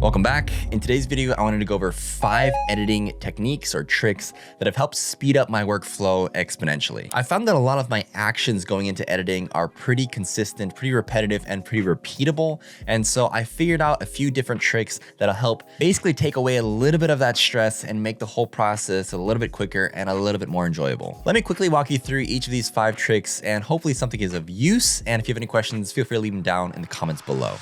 Welcome back. In today's video, I wanted to go over 5 editing techniques or tricks that have helped speed up my workflow exponentially. I found that a lot of my actions going into editing are pretty consistent, pretty repetitive, and pretty repeatable. And so I figured out a few different tricks that'll help basically take away a little bit of that stress and make the whole process a little bit quicker and a little bit more enjoyable. Let me quickly walk you through each of these 5 tricks, and hopefully something is of use. And if you have any questions, feel free to leave them down in the comments below.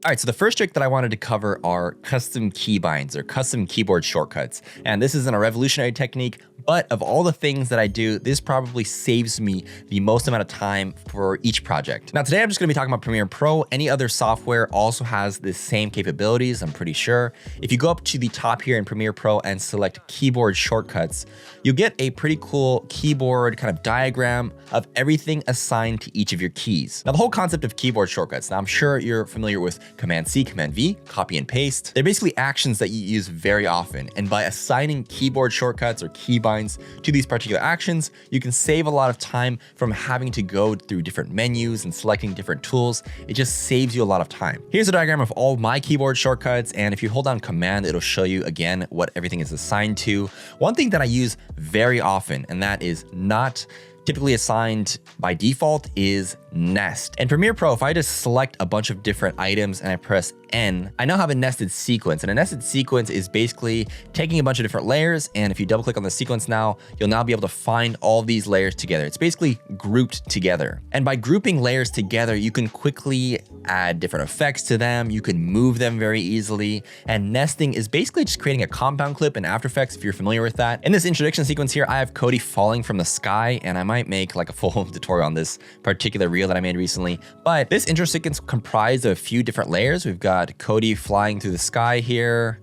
All right, so the first trick that I wanted to cover are custom keybinds or custom keyboard shortcuts. And this isn't a revolutionary technique, but of all the things that I do, this probably saves me the most amount of time for each project. Now, today I'm just gonna be talking about Premiere Pro. Any other software also has the same capabilities, I'm pretty sure. If you go up to the top here in Premiere Pro and select keyboard shortcuts, you'll get a pretty cool keyboard kind of diagram of everything assigned to each of your keys. Now, the whole concept of keyboard shortcuts, now I'm sure you're familiar with Command-C, Command-V, copy and paste. They're basically actions that you use very often. And by assigning keyboard shortcuts or keybinds to these particular actions, you can save a lot of time from having to go through different menus and selecting different tools. It just saves you a lot of time. Here's a diagram of all my keyboard shortcuts. And if you hold down Command, it'll show you again what everything is assigned to. One thing that I use very often, and that is not typically assigned by default, is nest. And Premiere Pro, if I just select a bunch of different items and I press N, I now have a nested sequence. And a nested sequence is basically taking a bunch of different layers. And if you double click on the sequence now, you'll now be able to find all these layers together. It's basically grouped together. And by grouping layers together, you can quickly add different effects to them. You can move them very easily. And nesting is basically just creating a compound clip in After Effects, if you're familiar with that. In this introduction sequence here, I have Cody falling from the sky, and I might make like a full tutorial on this particular reel that I made recently. But this intro sequence comprised of a few different layers. We've got Cody flying through the sky here.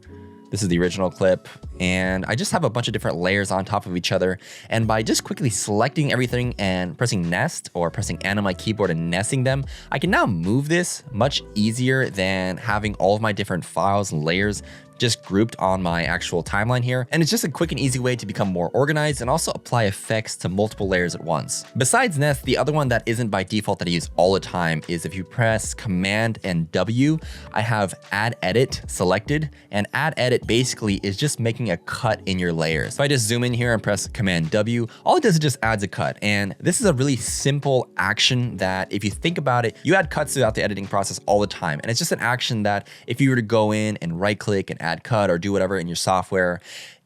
This is the original clip. And I just have a bunch of different layers on top of each other. And by just quickly selecting everything and pressing nest or pressing N on my keyboard and nesting them, I can now move this much easier than having all of my different files and layers just grouped on my actual timeline here. And it's just a quick and easy way to become more organized and also apply effects to multiple layers at once. Besides nest, the other one that isn't by default that I use all the time is if you press Command and W, I have Add Edit selected, and Add Edit basically is just making a cut in your layers. If I just zoom in here and press Command W, all it does is just adds a cut. And this is a really simple action that, if you think about it, you add cuts throughout the editing process all the time. And it's just an action that if you were to go in and right click and add cut or do whatever in your software,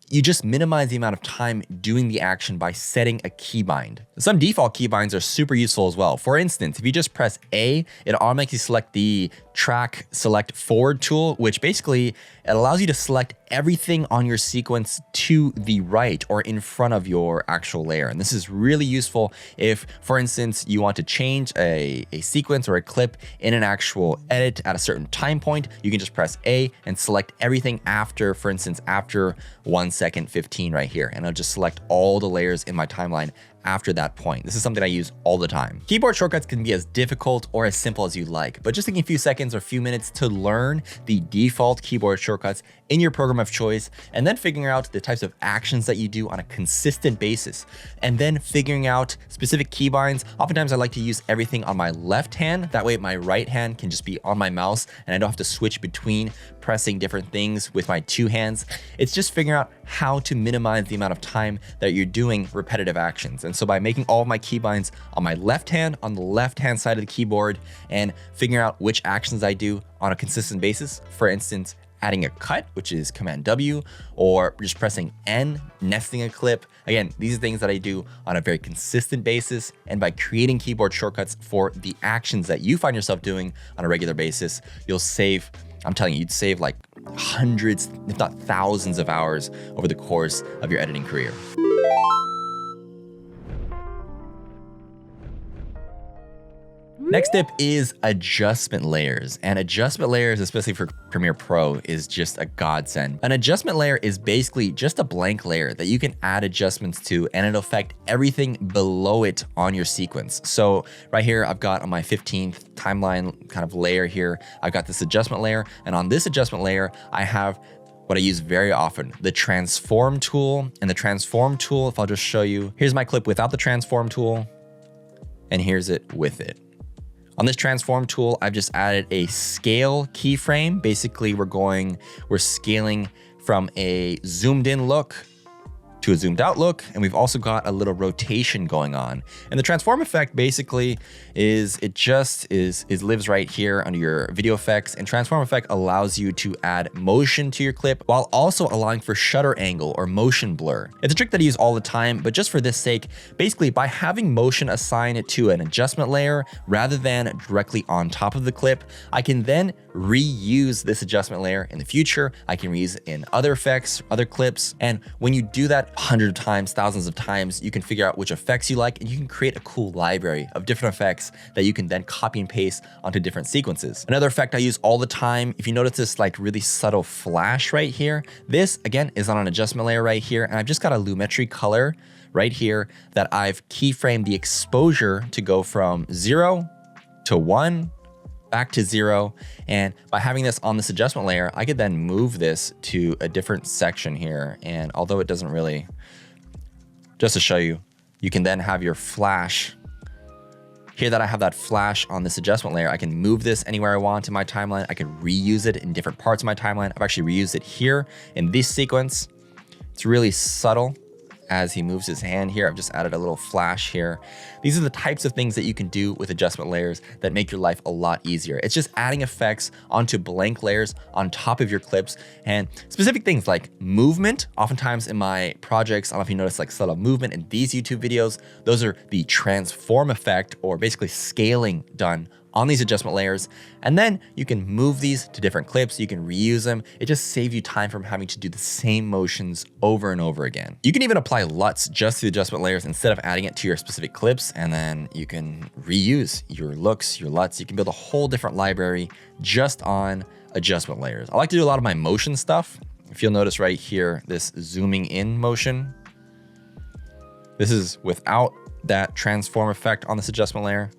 you just minimize the amount of time doing the action by setting a keybind. Some default keybinds are super useful as well. For instance, if you just press A, it automatically select the track select forward tool, which basically it allows you to select everything on your sequence to the right or in front of your actual layer. And this is really useful if, for instance, you want to change a sequence or a clip in an actual edit at a certain time point. You can just press A and select everything after, for instance, after 1 second 15 right here. And I'll just select all the layers in my timeline after that point. This is something I use all the time. Keyboard shortcuts can be as difficult or as simple as you like, but just taking a few seconds or a few minutes to learn the default keyboard shortcuts in your program of choice, and then figuring out the types of actions that you do on a consistent basis, and then figuring out specific keybinds. Oftentimes I like to use everything on my left hand. That way my right hand can just be on my mouse and I don't have to switch between pressing different things with my 2 hands. It's just figuring out how to minimize the amount of time that you're doing repetitive actions. And so by making all of my keybinds on my left hand, on the left-hand side of the keyboard, and figuring out which actions I do on a consistent basis, for instance, adding a cut, which is Command W, or just pressing N, nesting a clip. Again, these are things that I do on a very consistent basis. And by creating keyboard shortcuts for the actions that you find yourself doing on a regular basis, you'll save, I'm telling you, you'd save like hundreds, if not thousands of hours over the course of your editing career. Next tip is adjustment layers. And adjustment layers, especially for Premiere Pro, is just a godsend. An adjustment layer is basically just a blank layer that you can add adjustments to, and it'll affect everything below it on your sequence. So right here, I've got on my 15th timeline kind of layer here, I've got this adjustment layer. And on this adjustment layer, I have what I use very often, the transform tool. And the transform tool, if I'll just show you, here's my clip without the transform tool, and here's it with it. On this transform tool, I've just added a scale keyframe. Basically, we're scaling from a zoomed in look to a zoomed out look, and we've also got a little rotation going on. And the transform effect basically is lives right here under your video effects, and transform effect allows you to add motion to your clip while also allowing for shutter angle or motion blur. It's a trick that I use all the time, but just for this sake, basically by having motion assigned to an adjustment layer rather than directly on top of the clip, I can then reuse this adjustment layer in the future. I can reuse it in other effects, other clips. And when you do that hundreds of times, thousands of times, you can figure out which effects you like, and you can create a cool library of different effects that you can then copy and paste onto different sequences. Another effect I use all the time, if you notice this like really subtle flash right here, this again is on an adjustment layer right here, and I've just got a lumetri color right here that I've keyframed the exposure to go from 0 to 1, back to 0. And by having this on this adjustment layer, I could then move this to a different section here. And although it doesn't really, just to show you, you can then have your flash. Here that I have that flash on this adjustment layer, I can move this anywhere I want in my timeline. I can reuse it in different parts of my timeline. I've actually reused it here in this sequence. It's really subtle. As he moves his hand here, I've just added a little flash here. These are the types of things that you can do with adjustment layers that make your life a lot easier. It's just adding effects onto blank layers on top of your clips, and specific things like movement. Oftentimes in my projects, I don't know if you notice like subtle movement in these YouTube videos, those are the transform effect, or basically scaling done on these adjustment layers. And then you can move these to different clips, you can reuse them. It just saves you time from having to do the same motions over and over again. You can even apply LUTs just to the adjustment layers instead of adding it to your specific clips, and then you can reuse your looks, your LUTs. You can build a whole different library just on adjustment layers. I like to do a lot of my motion stuff. If you'll notice right here, this zooming in motion, this is without that transform effect on this adjustment layer,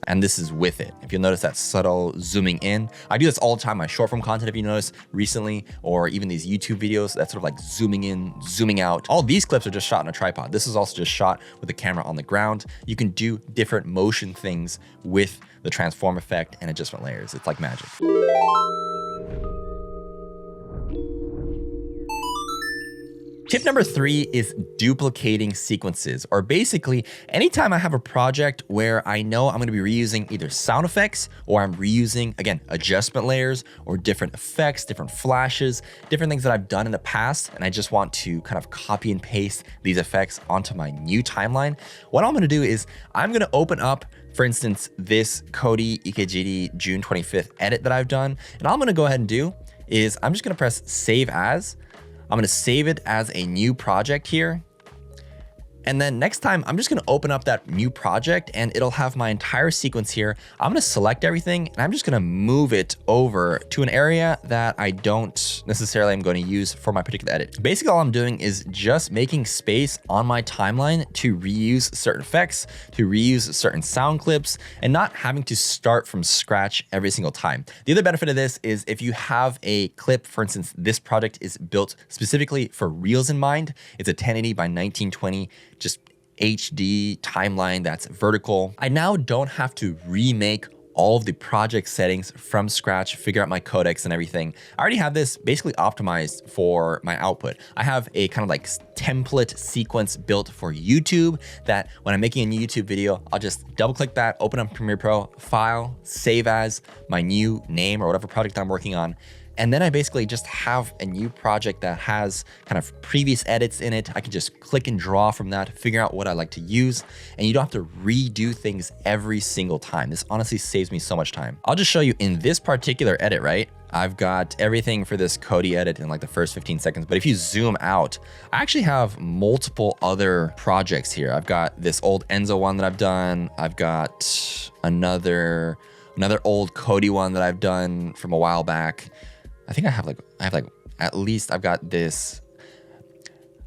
and this is with it. If you'll notice that subtle zooming in, I do this all the time. My short form content, if you notice recently, or even these YouTube videos, that's sort of like zooming in, zooming out. All these clips are just shot on a tripod. This is also just shot with the camera on the ground. You can do different motion things with the transform effect and adjustment layers. It's like magic. Tip number 3 is duplicating sequences, or basically anytime I have a project where I know I'm going to be reusing either sound effects, or I'm reusing, again, adjustment layers or different effects, different flashes, different things that I've done in the past, and I just want to kind of copy and paste these effects onto my new timeline, what I'm going to do is I'm going to open up, for instance, this Cody Ikejiri June 25th edit that I've done, and all I'm going to go ahead and do is I'm just going to press save as. I'm gonna save it as a new project here. And then next time, I'm just gonna open up that new project and it'll have my entire sequence here. I'm gonna select everything and I'm just gonna move it over to an area that I don't necessarily am gonna use for my particular edit. Basically, all I'm doing is just making space on my timeline to reuse certain effects, to reuse certain sound clips, and not having to start from scratch every single time. The other benefit of this is if you have a clip, for instance, this project is built specifically for Reels in mind. It's a 1080 by 1920, just HD timeline that's vertical. I now don't have to remake all of the project settings from scratch, figure out my codecs and everything. I already have this basically optimized for my output. I have a kind of like template sequence built for YouTube that when I'm making a new YouTube video, I'll just double click that, open up Premiere Pro, file, save as my new name or whatever project I'm working on. And then I basically just have a new project that has kind of previous edits in it. I can just click and draw from that, figure out what I like to use, and you don't have to redo things every single time. This honestly saves me so much time. I'll just show you in this particular edit, right? I've got everything for this Cody edit in like the first 15 seconds, but if you zoom out, I actually have multiple other projects here. I've got this old Enzo one that I've done. I've got another old Cody one that I've done from a while back. I think I have like at least I've got this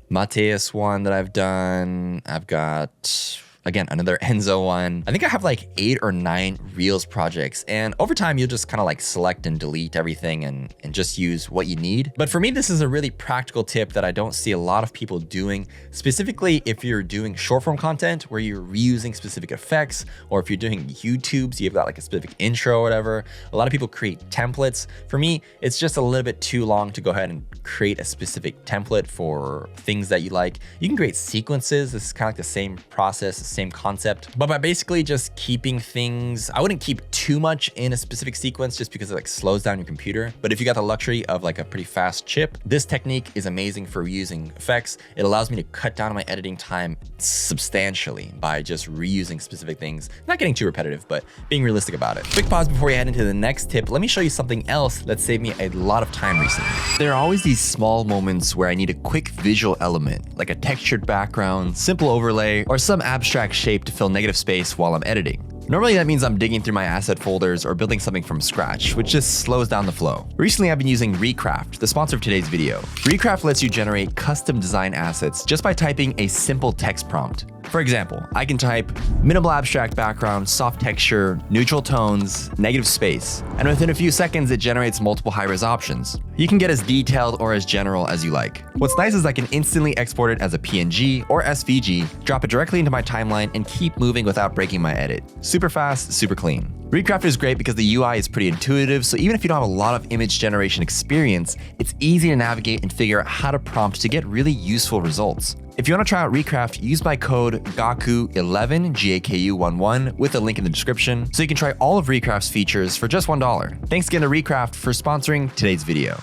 Mateus one that I've done. I've got Again, another Enzo one. I think I have like 8 or 9 Reels projects, and over time you'll just kind of like select and delete everything and just use what you need. But for me, this is a really practical tip that I don't see a lot of people doing, specifically if you're doing short form content where you're reusing specific effects, or if you're doing YouTubes, you've got like a specific intro or whatever. A lot of people create templates. For me, it's just a little bit too long to go ahead and create a specific template for things that you like. You can create sequences. This is kind of like the same process, the same concept, but by basically just keeping things, I wouldn't keep too much in a specific sequence just because it like slows down your computer. But if you got the luxury of like a pretty fast chip, this technique is amazing for reusing effects. It allows me to cut down on my editing time substantially by just reusing specific things. Not getting too repetitive, but being realistic about it. Quick pause before we head into the next tip. Let me show you something else that saved me a lot of time recently. There are always these small moments where I need a quick visual element, like a textured background, simple overlay, or some abstract shape to fill negative space while I'm editing. Normally that means I'm digging through my asset folders or building something from scratch, which just slows down the flow. Recently I've been using Recraft, the sponsor of today's video. Recraft lets you generate custom design assets just by typing a simple text prompt. For example, I can type minimal abstract background, soft texture, neutral tones, negative space, and within a few seconds it generates multiple high-res options. You can get as detailed or as general as you like. What's nice is I can instantly export it as a PNG or SVG, drop it directly into my timeline, and keep moving without breaking my edit. Super fast, super clean. Recraft is great because the UI is pretty intuitive, so even if you don't have a lot of image generation experience, it's easy to navigate and figure out how to prompt to get really useful results. If you want to try out Recraft, use my code GAKU11, GAKU11, with a link in the description, so you can try all of Recraft's features for just $1. Thanks again to Recraft for sponsoring today's video.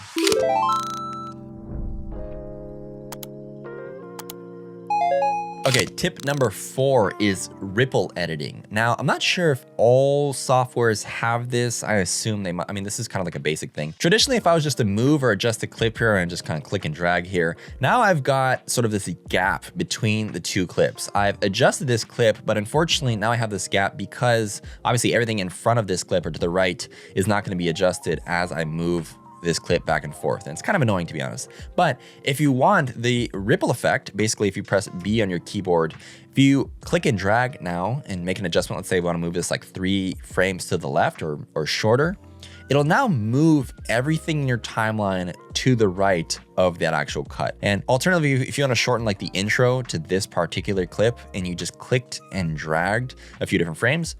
Okay, tip number 4 is ripple editing. Now, I'm not sure if all softwares have this. I assume they might. I mean, this is kind of like a basic thing. Traditionally, if I was just to move or adjust a clip here and just kind of click and drag here, now I've got sort of this gap between the two clips. I've adjusted this clip, but unfortunately now I have this gap because obviously everything in front of this clip or to the right is not going to be adjusted as I move this clip back and forth. And it's kind of annoying, to be honest. But if you want the ripple effect, basically if you press B on your keyboard, if you click and drag now and make an adjustment, let's say we want to move this like 3 frames to the left or shorter, it'll now move everything in your timeline to the right of that actual cut. And alternatively, if you want to shorten like the intro to this particular clip and you just clicked and dragged a few different frames,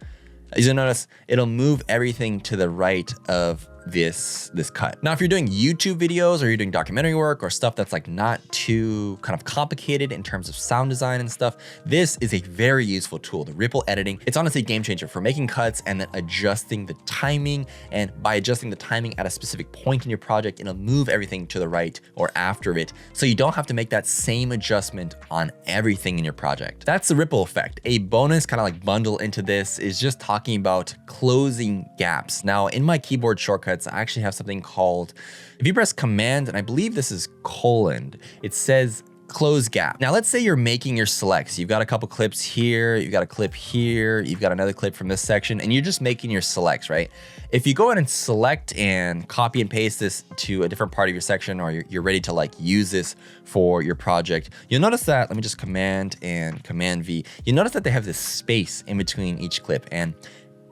as you'll notice, it'll move everything to the right of this cut. Now, if you're doing YouTube videos or you're doing documentary work or stuff that's like not too kind of complicated in terms of sound design and stuff, this is a very useful tool, the ripple editing. It's honestly a game changer for making cuts and then adjusting the timing. And by adjusting the timing at a specific point in your project, it'll move everything to the right or after it. So you don't have to make that same adjustment on everything in your project. That's the ripple effect. A bonus kind of like bundle into this is just talking about closing gaps. Now, in my keyboard shortcuts, I actually have something called, if you press Command, and I believe this is colon, it says close gap. Now, let's say you're making your selects. You've got a couple clips here, you've got a clip here, you've got another clip from this section, and you're just making your selects, right? If you go in and select and copy and paste this to a different part of your section, or you're ready to like use this for your project, you'll notice that, let me just Command and Command V, you'll notice that they have this space in between each clip, and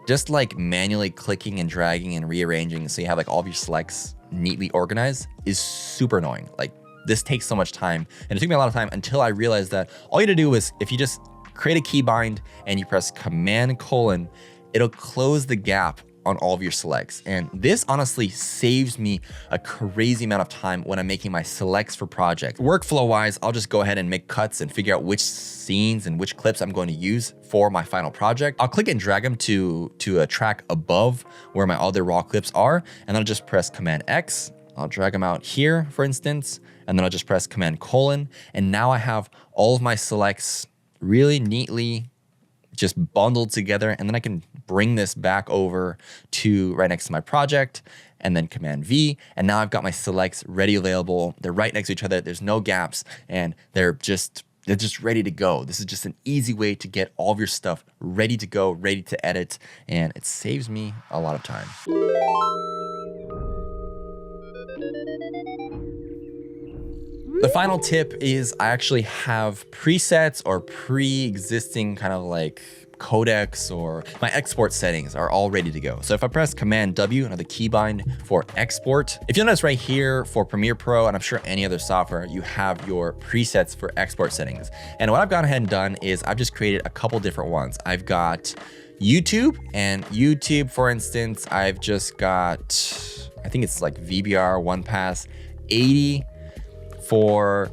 just like manually clicking and dragging and rearranging so you have like all of your selects neatly organized is super annoying. Like, this takes so much time, and it took me a lot of time until I realized that all you had to do was, if you just create a keybind and you press Command colon, it'll close the gap on all of your selects. And this honestly saves me a crazy amount of time when I'm making my selects for projects. Workflow wise, I'll just go ahead and make cuts and figure out which scenes and which clips I'm going to use for my final project. I'll click and drag them to a track above where my other raw clips are, and I'll just press Command X. I'll drag them out here, for instance, and then I'll just press Command colon. And now I have all of my selects really neatly just bundled together, and then I can bring this back over to right next to my project and then Command V, and now I've got my selects ready, available. They're right next to each other. There's no gaps, and they're just ready to go. This is just an easy way to get all of your stuff ready to go, ready to edit, and it saves me a lot of time. The final tip is I actually have presets or pre-existing kind of like codecs, or my export settings are all ready to go. So if I press Command W, another keybind for export, if you'll notice right here for Premiere Pro, and I'm sure any other software, you have your presets for export settings. And what I've gone ahead and done is I've just created a couple different ones. I've got YouTube, and YouTube, for instance, I've just got, I think it's like VBR one pass 80. For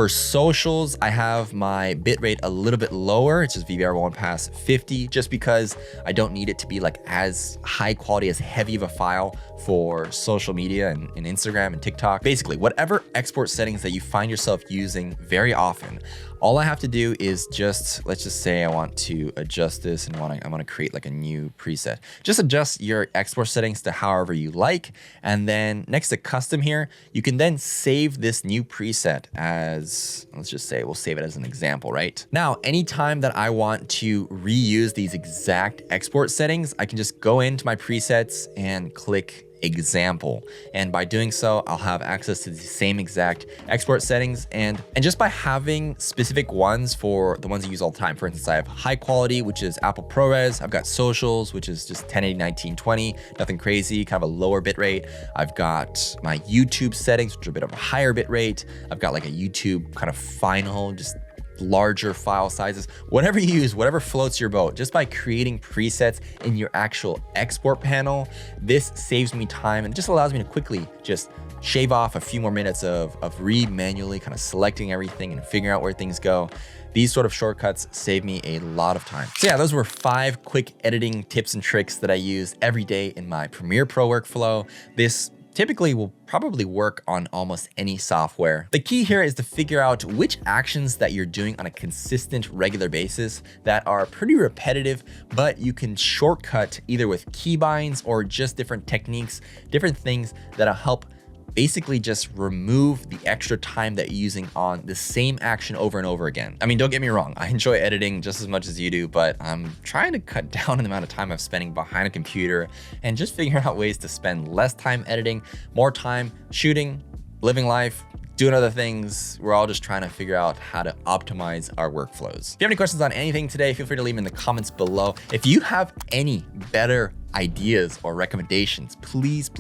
socials, I have my bitrate a little bit lower. It's just VBR one pass 50, just because I don't need it to be like as high quality, as heavy of a file for social media and Instagram and TikTok. Basically, whatever export settings that you find yourself using very often, all I have to do is just, let's just say I want to adjust this and I want to create like a new preset. Just adjust your export settings to however you like. And then next to custom here, you can then save this new preset as, let's just say, we'll save it as an example, right? Now, anytime that I want to reuse these exact export settings, I can just go into my presets and click example. And by doing so, I'll have access to the same exact export settings. And just by having specific ones for the ones I use all the time, for instance, I have high quality, which is Apple ProRes. I've got socials, which is just 1080, 1920, nothing crazy, kind of a lower bit rate. I've got my YouTube settings, which are a bit of a higher bit rate. I've got like a YouTube kind of final, just larger file sizes, whatever you use, whatever floats your boat. Just by creating presets in your actual export panel, this saves me time and just allows me to quickly just shave off a few more minutes of manually kind of selecting everything and figuring out where things go. These sort of shortcuts save me a lot of time. So yeah, those were 5 quick editing tips and tricks that I use every day in my Premiere Pro workflow. This typically will probably work on almost any software. The key here is to figure out which actions that you're doing on a consistent, regular basis that are pretty repetitive, but you can shortcut either with keybinds or just different techniques, different things that'll help basically just remove the extra time that you're using on the same action over and over again. I mean, don't get me wrong, I enjoy editing just as much as you do, but I'm trying to cut down on the amount of time I'm spending behind a computer and just figuring out ways to spend less time editing, more time shooting, living life, doing other things. We're all just trying to figure out how to optimize our workflows. If you have any questions on anything today, feel free to leave them in the comments below. If you have any better ideas or recommendations, please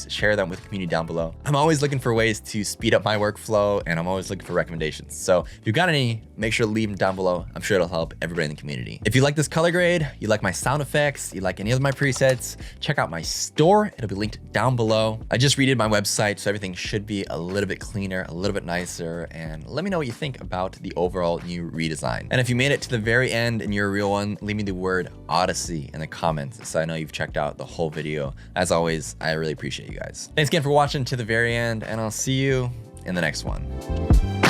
share them with the community down below. I'm always looking for ways to speed up my workflow, and I'm always looking for recommendations. So if you've got any, make sure to leave them down below. I'm sure it'll help everybody in the community. If you like this color grade, you like my sound effects, you like any of my presets, check out my store. It'll be linked down below. I just redid my website, so everything should be a little bit cleaner, a little bit nicer, and let me know what you think about the overall new redesign. And if you made it to the very end and you're a real one, leave me the word Odyssey in the comments so I know you've checked out the whole video. As always, I really appreciate you guys. Thanks again for watching to the very end, and I'll see you in the next one.